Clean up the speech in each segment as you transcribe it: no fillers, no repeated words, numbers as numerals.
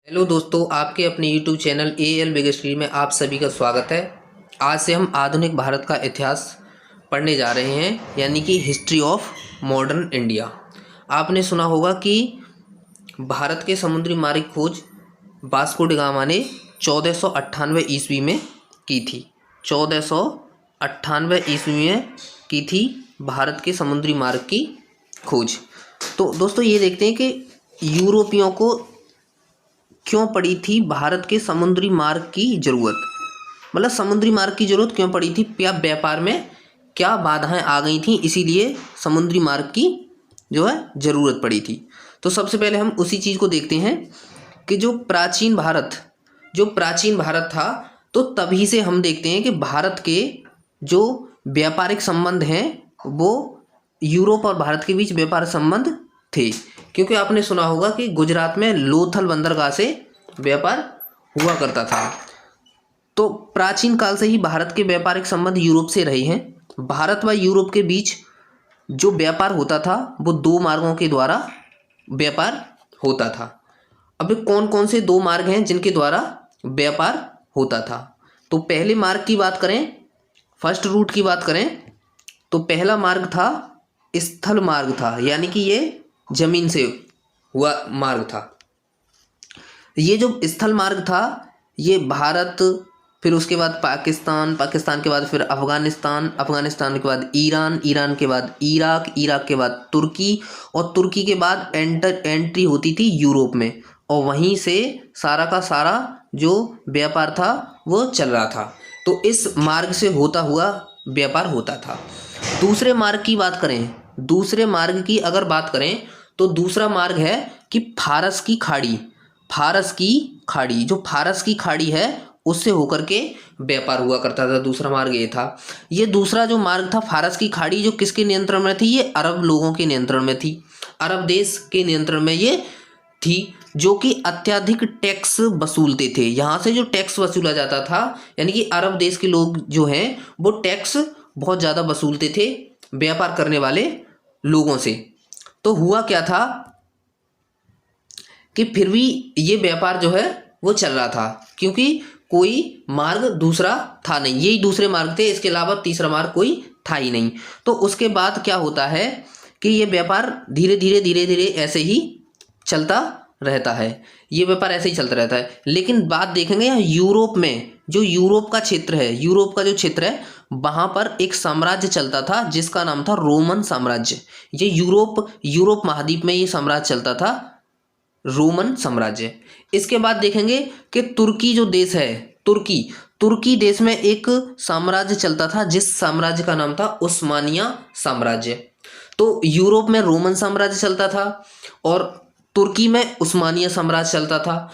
Hello दोस्तों, आपके अपने YouTube channel AL big study में आप सभी का स्वागत है। आज से हम आधुनिक भारत का इतिहास पढ़ने जा रहे हैं, यानी कि हिस्ट्री ऑफ मॉडर्न इंडिया। आपने सुना होगा कि भारत के समुद्री मार्ग की खोज वास्को डी गामा ने 1498 ईस्वी में की थी। 1498 ईस्वी में की थी भारत के समुद्री मार्ग की खोज। तो दोस्तों ये देखते हैं कि यूरोपियों को क्यों पड़ी थी भारत के समुद्री मार्ग की जरूरत। मतलब समुद्री मार्ग की जरूरत क्यों पड़ी थी, क्या व्यापार में क्या बाधाएं आ गई थी, इसीलिए समुद्री मार्ग की जो है जरूरत पड़ी थी। तो सबसे पहले हम उसी चीज़ को देखते हैं कि जो प्राचीन भारत था, तो तभी से हम देखते हैं कि भारत के जो व्यापारिक संबंध हैं वो यूरोप और भारत के बीच व्यापार संबंध थे। क्योंकि आपने सुना होगा कि गुजरात में लोथल बंदरगाह से व्यापार हुआ करता था। तो प्राचीन काल से ही भारत के व्यापारिक संबंध यूरोप से रहे हैं। भारत व यूरोप के बीच जो व्यापार होता था वो दो मार्गों के द्वारा व्यापार होता था। अब कौन कौन से दो मार्ग हैं जिनके द्वारा व्यापार होता था? तो पहले मार्ग की बात करें, फर्स्ट रूट की बात करें, तो पहला मार्ग था स्थल मार्ग था, यानी कि ये जमीन से हुआ मार्ग था। ये जो स्थल मार्ग था ये भारत, फिर उसके बाद पाकिस्तान, पाकिस्तान के बाद फिर अफगानिस्तान, अफगानिस्तान के बाद ईरान, ईरान के बाद इराक, इराक के बाद तुर्की, और तुर्की के बाद एंट्री होती थी यूरोप में, और वहीं से सारा का सारा जो व्यापार था वो चल रहा था। तो इस मार्ग से होता हुआ व्यापार होता था। दूसरे मार्ग की बात करें, दूसरे मार्ग की अगर बात करें तो दूसरा मार्ग है कि फारस की खाड़ी। फारस की खाड़ी, जो फारस की खाड़ी है उससे होकर के व्यापार हुआ करता था। दूसरा मार्ग ये था। ये दूसरा जो मार्ग था फारस की खाड़ी, जो किसके नियंत्रण में थी? ये अरब लोगों के नियंत्रण में थी, अरब देश के नियंत्रण में ये थी, जो कि अत्यधिक टैक्स वसूलते थे। यहाँ से जो टैक्स वसूला जाता था, यानी कि अरब देश के लोग जो हैं वो टैक्स बहुत ज़्यादा वसूलते थे व्यापार करने वाले लोगों से। तो हुआ क्या था कि फिर भी ये व्यापार जो है वो चल रहा था, क्योंकि कोई मार्ग दूसरा था नहीं, यही दूसरे मार्ग थे, इसके अलावा तीसरा मार्ग कोई था ही नहीं। तो उसके बाद क्या होता है कि ये व्यापार धीरे धीरे ऐसे ही चलता रहता है। ये व्यापार ऐसे ही चलता रहता है। लेकिन बात देखेंगे यहाँ यूरोप में, जो यूरोप का क्षेत्र है, यूरोप का जो क्षेत्र है वहाँ पर एक साम्राज्य चलता था जिसका नाम था रोमन साम्राज्य। ये यूरोप महाद्वीप में ये साम्राज्य चलता था, रोमन साम्राज्य। इसके बाद देखेंगे कि तुर्की जो देश है, तुर्की देश में एक साम्राज्य चलता था जिस साम्राज्य का नाम था उस्मानिया साम्राज्य। तो यूरोप में रोमन साम्राज्य चलता था और तुर्की में उस्मानिया साम्राज्य चलता था।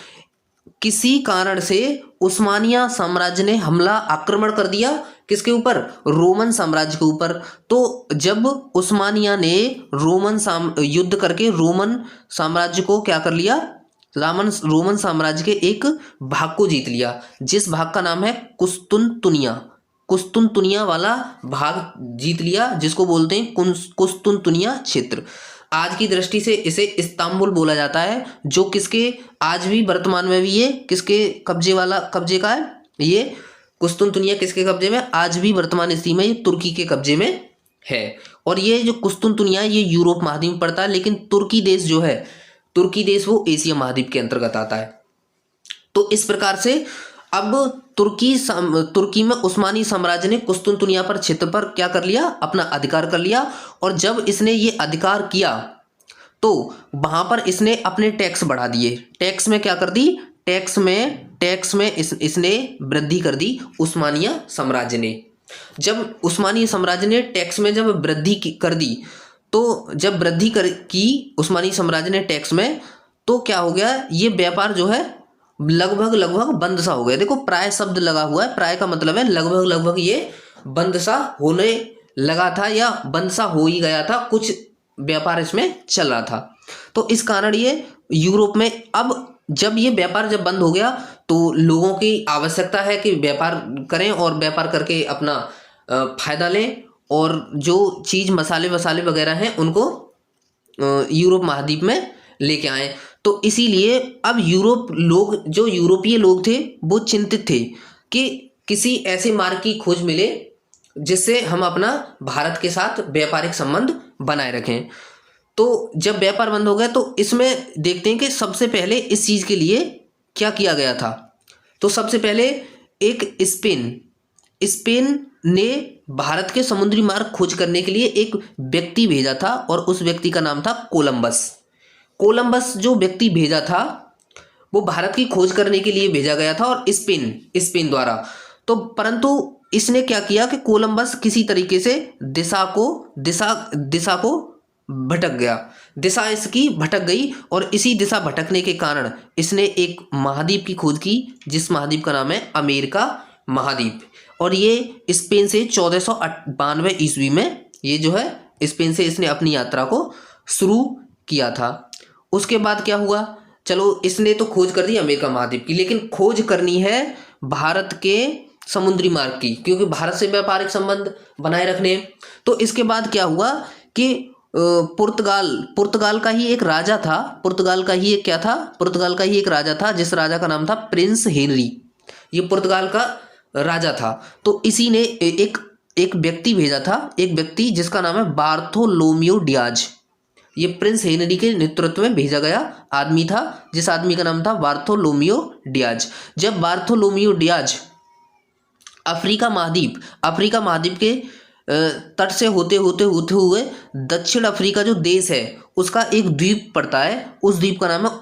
किसी कारण से उस्मानिया साम्राज्य ने हमला आक्रमण कर दिया, किसके ऊपर? रोमन साम्राज्य के ऊपर। तो जब उस्मानिया ने युद्ध करके रोमन साम्राज्य को क्या कर लिया? रोमन साम्राज्य के एक भाग को जीत लिया, जिस भाग का नाम है कुस्तुनतुनिया। कुस्तुनतुनिया वाला भाग जीत लिया, जिसको बोलते हैं कुस्तुनतुनिया क्षेत्र। आज की दृष्टि से इसे इस्तांबुल बोला जाता है, जो किसके आज भी वर्तमान में भी ये किसके कब्जे का है? ये कुस्तुनतुनिया किसके कब्जे में? आज भी वर्तमान स्थिति में ये तुर्की के कब्जे में है। और ये जो कुस्तुनतुनिया ये यूरोप महाद्वीप में पड़ता है, लेकिन तुर्की देश जो है, तुर्की देश वो एशिया महाद्वीप के अंतर्गत आता है। तो इस प्रकार से अब तुर्की में उस्मानी साम्राज्य ने कुस्तुनतुनिया पर क्षेत्र पर क्या कर लिया? अपना अधिकार कर लिया। और जब इसने ये अधिकार किया तो वहां पर इसने अपने टैक्स बढ़ा दिए। टैक्स में क्या कर दी? टैक्स में इसने वृद्धि कर दी उस्मानिया साम्राज्य ने। जब उस्मानी साम्राज्य ने टैक्स में जब वृद्धि कर दी, तो जब वृद्धि की उस्मानी साम्राज्य ने टैक्स में, तो क्या हो गया? ये व्यापार जो है लगभग बंद सा हो गया। देखो प्राय शब्द लगा हुआ है, प्राय का मतलब है लगभग ये बंद सा होने लगा था, या बंद सा हो ही गया था, कुछ व्यापार इसमें चल रहा था। तो इस कारण ये यूरोप में, अब जब ये व्यापार जब बंद हो गया तो लोगों की आवश्यकता है कि व्यापार करें और व्यापार करके अपना फायदा लें, और जो चीज़ मसाले वसाले वगैरह हैं उनको यूरोप महाद्वीप में लेके आए। तो इसीलिए अब यूरोपीय लोग थे वो चिंतित थे कि किसी ऐसे मार्ग की खोज मिले जिससे हम अपना भारत के साथ व्यापारिक संबंध बनाए रखें। तो जब व्यापार बंद हो गया तो इसमें देखते हैं कि सबसे पहले इस चीज के लिए क्या किया गया था। तो सबसे पहले एक स्पेन ने भारत के समुद्री मार्ग खोज करने के लिए एक व्यक्ति भेजा था और उस व्यक्ति का नाम था कोलंबस जो व्यक्ति भेजा था वो भारत की खोज करने के लिए भेजा गया था और स्पेन द्वारा। तो परंतु इसने क्या किया कि कोलंबस किसी तरीके से दिशा को भटक गया, दिशा इसकी भटक गई और इसी दिशा भटकने के कारण इसने एक महाद्वीप की खोज की जिस महाद्वीप का नाम है अमेरिका महाद्वीप। और ये स्पेन से 1492 ईस्वी में ये जो है स्पेन से इसने अपनी यात्रा को शुरू किया था। उसके बाद क्या हुआ, चलो इसने तो खोज कर दी अमेरिका महाद्वीप की, लेकिन खोज करनी है भारत के समुद्री मार्ग की, क्योंकि भारत से व्यापारिक संबंध बनाए रखने। तो इसके बाद क्या हुआ कि पुर्तगाल का ही एक राजा था, पुर्तगाल का ही एक राजा था जिस राजा का नाम था प्रिंस हेनरी। ये पुर्तगाल का राजा था। तो इसी ने एक व्यक्ति भेजा था, एक व्यक्ति जिसका नाम है बार्थोलोम्यू डियाज। ये प्रिंस हेनरी के नेतृत्व में भेजा गया आदमी था जिस आदमी का नाम था बार्थोलोम्यू डियाज। जब बार्थोलोम्यू डियाज अफ्रीका महाद्वीप के तट से होते हुए दक्षिण अफ्रीका जो देश है उसका एक द्वीप पड़ता है, उस द्वीप का नाम है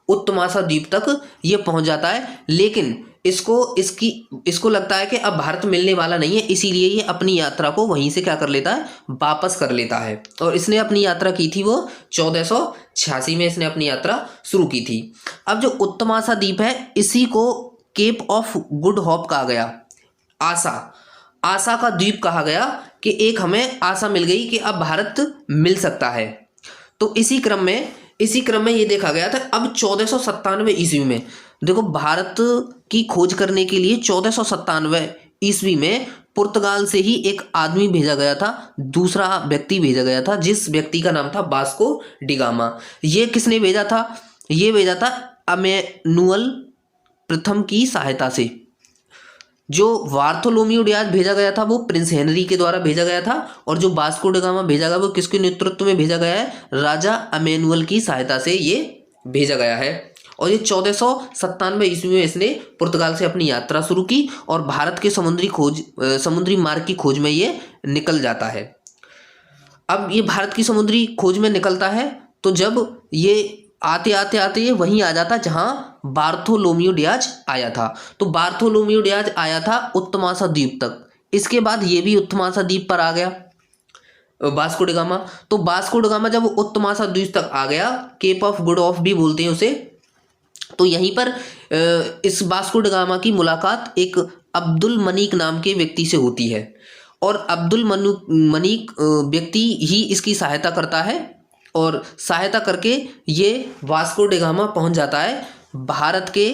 उत्तमासा द्वीप तक ये पहुंच जाता है। लेकिन इसको लगता है कि अब भारत मिलने वाला नहीं है, इसीलिए ये अपनी यात्रा को वहीं से क्या कर लेता है, वापस कर लेता है। और इसने अपनी यात्रा की थी वो 1486 में इसने अपनी यात्रा शुरू की थी। अब जो उत्तमासा द्वीप है इसी को केप ऑफ गुड होप कहा गया, आशा का द्वीप कहा गया कि एक हमें आशा मिल गई कि अब भारत मिल सकता है। तो इसी क्रम में ये देखा गया था। अब 1497 ईस्वी में देखो, भारत की खोज करने के लिए 1497 ईस्वी में पुर्तगाल से ही एक आदमी भेजा गया था, दूसरा व्यक्ति भेजा गया था जिस व्यक्ति का नाम था वास्को डी गामा। ये किसने भेजा था, ये भेजा था अमेनुअल प्रथम की सहायता से। जो बार्थोलोम्यू डियाज भेजा गया था वो प्रिंस हेनरी के द्वारा भेजा गया था और जो वास्को डी गामा भेजा गया वो किसके नेतृत्व में भेजा गया है, राजा अमेनुअल की सहायता से ये भेजा गया है। और ये 1497 ईस्वी में इसने पुर्तगाल से अपनी यात्रा शुरू की और भारत के समुद्री मार्ग की खोज में ये निकल जाता है। अब ये भारत की समुद्री खोज में निकलता है तो जब ये आते ये वहीं आ जाता जहां बार्थोलोम्यू डियाज आया था। तो बार्थोलोम्यू डियाज आया था उत्तमासा द्वीप तक, इसके बाद ये भी उत्तमासा द्वीप पर आ गया वास्को डी गामा। तो वास्को डी गामा जब उत्तमासा द्वीप तक आ गया, केप ऑफ गुड ऑफ भी बोलते हैं उसे, तो यहीं पर इस वास्को डी गामा की मुलाकात एक अब्दुल मनीक नाम के व्यक्ति से होती है और अब्दुल मनीक व्यक्ति ही इसकी सहायता करता है और सहायता करके ये वास्को डी गामा पहुंच जाता है भारत के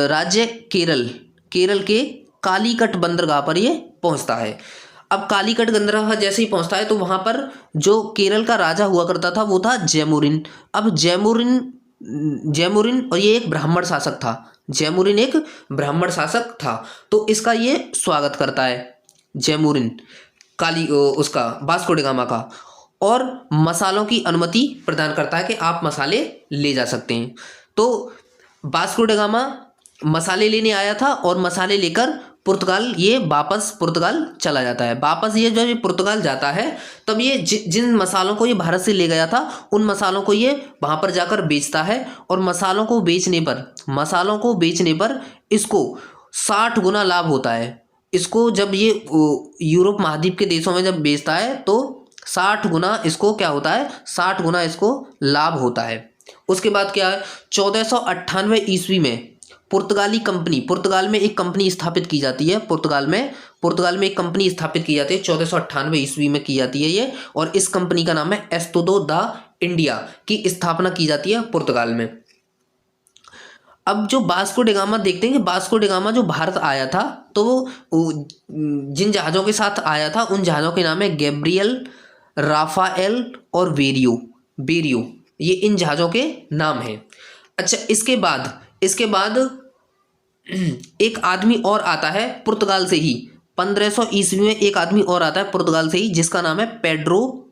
राज्य केरल के कालीकट बंदरगाह पर ये पहुंचता है। अब कालीकट बंदरगाह जैसे ही पहुंचता है तो वहां पर जो केरल का राजा हुआ करता था वो था जैमुरिन। अब जैमुरिन और ये एक ब्राह्मण शासक था, जैमुरिन एक ब्राह्मण शासक था। तो इसका ये स्वागत करता है जैमुरिन उसका वास्को डी गामा का, और मसालों की अनुमति प्रदान करता है कि आप मसाले ले जा सकते हैं। तो वास्को डी गामा मसाले लेने आया था और मसाले लेकर वापस पुर्तगाल चला जाता है। वापस ये जब पुर्तगाल जाता है तब ये जिन मसालों को ये भारत से ले गया था उन मसालों को ये वहाँ पर जाकर बेचता है और मसालों को बेचने पर इसको 60 गुना लाभ होता है। इसको जब ये यूरोप महाद्वीप के देशों में जब बेचता है तो 60 गुना इसको क्या होता है, 60 गुना इसको लाभ होता है। उसके बाद क्या है, 1498 ईस्वी में पुर्तगाल में एक कंपनी स्थापित की जाती है। पुर्तगाल में एक कंपनी स्थापित की जाती है 1498 ईस्वी में की जाती है ये, और इस कंपनी का नाम है एस्तोदो दा इंडिया की स्थापना की जाती है पुर्तगाल में। अब जो वास्को डी गामा देखते हैं कि वास्को डी गामा जो भारत आया था तो वो जिन जहाज़ों के साथ आया था उन जहाज़ों के नाम है गैब्रियल, राफाएल और वेरियो। बेरियो, ये इन जहाज़ों के नाम हैं। अच्छा, इसके बाद एक आदमी और आता है पुर्तगाल से ही, 1500 ईस्वी में एक आदमी और आता है पुर्तगाल से ही, जिसका नाम है पेड्रो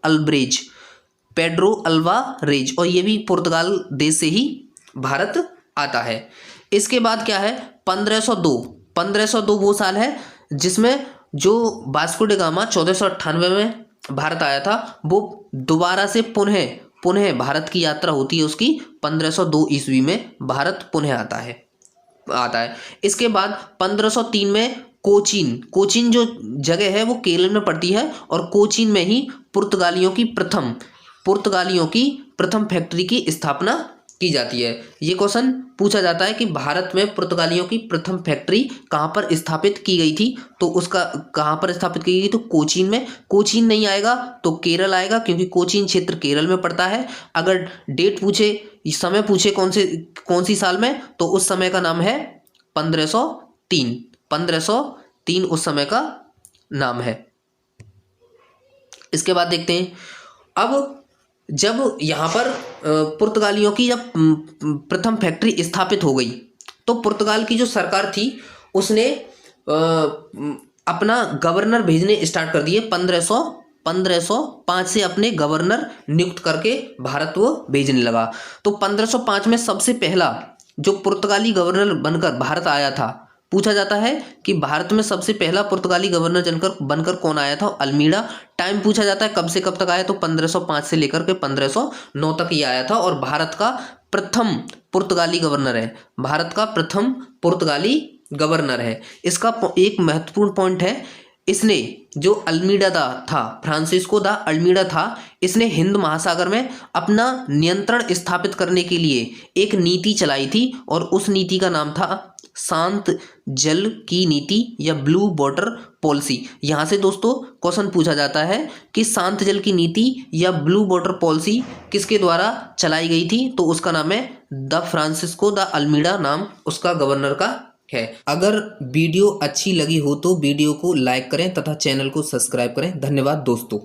अल्वारेज, और ये भी पुर्तगाल देश से ही भारत आता है। इसके बाद क्या है, 1502 वो साल है जिसमें जो वास्को डी गामा 1498 में भारत आया था, वो दोबारा से पुनः भारत की यात्रा होती है उसकी, 1502 ईस्वी में भारत पुनः आता है। इसके बाद 1503 में कोचीन जो जगह है वो केरल में पड़ती है, और कोचीन में ही पुर्तगालियों की प्रथम फैक्ट्री की स्थापना की जाती है। ये क्वेश्चन पूछा जाता है कि भारत में पुर्तगालियों की प्रथम फैक्ट्री कहाँ पर स्थापित की गई थी, तो उसका कहाँ पर स्थापित की गई, तो कोचीन में। कोचीन नहीं आएगा तो केरल आएगा, क्योंकि कोचीन क्षेत्र केरल में पड़ता है। अगर डेट पूछे, समय पूछे कौन सी साल में, तो उस समय का नाम है 1503 उस समय का नाम है। इसके बाद देखते हैं, अब जब यहाँ पर पुर्तगालियों की जब प्रथम फैक्ट्री स्थापित हो गई, तो पुर्तगाल की जो सरकार थी उसने अपना गवर्नर भेजने स्टार्ट कर दिए। 1505 से अपने गवर्नर नियुक्त करके भारत वो भेजने लगा। तो 1505 में सबसे पहला जो पुर्तगाली गवर्नर बनकर भारत आया था, पूछा जाता है कि भारत में सबसे पहला पुर्तगाली गवर्नर बनकर कौन आया था, अल्मीडा। टाइम पूछा जाता है कब से कब तक आया, तो 1505 से लेकर के 1509 तक ही आया था, और भारत का प्रथम पुर्तगाली गवर्नर है। इसका एक महत्वपूर्ण पॉइंट है, इसने जो अल्मीडा था, फ्रांसिस्को दा अल्मीडा था, इसने हिंद महासागर में अपना नियंत्रण स्थापित करने के लिए एक नीति चलाई थी, और उस नीति का नाम था शांत जल की नीति या ब्लू वाटर पॉलिसी। यहाँ से दोस्तों क्वेश्चन पूछा जाता है कि शांत जल की नीति या ब्लू वाटर पॉलिसी किसके द्वारा चलाई गई थी, तो उसका नाम है द फ्रांसिस्को द अल्मीडा, नाम उसका गवर्नर का है। अगर वीडियो अच्छी लगी हो तो वीडियो को लाइक करें तथा चैनल को सब्सक्राइब करें। धन्यवाद दोस्तों।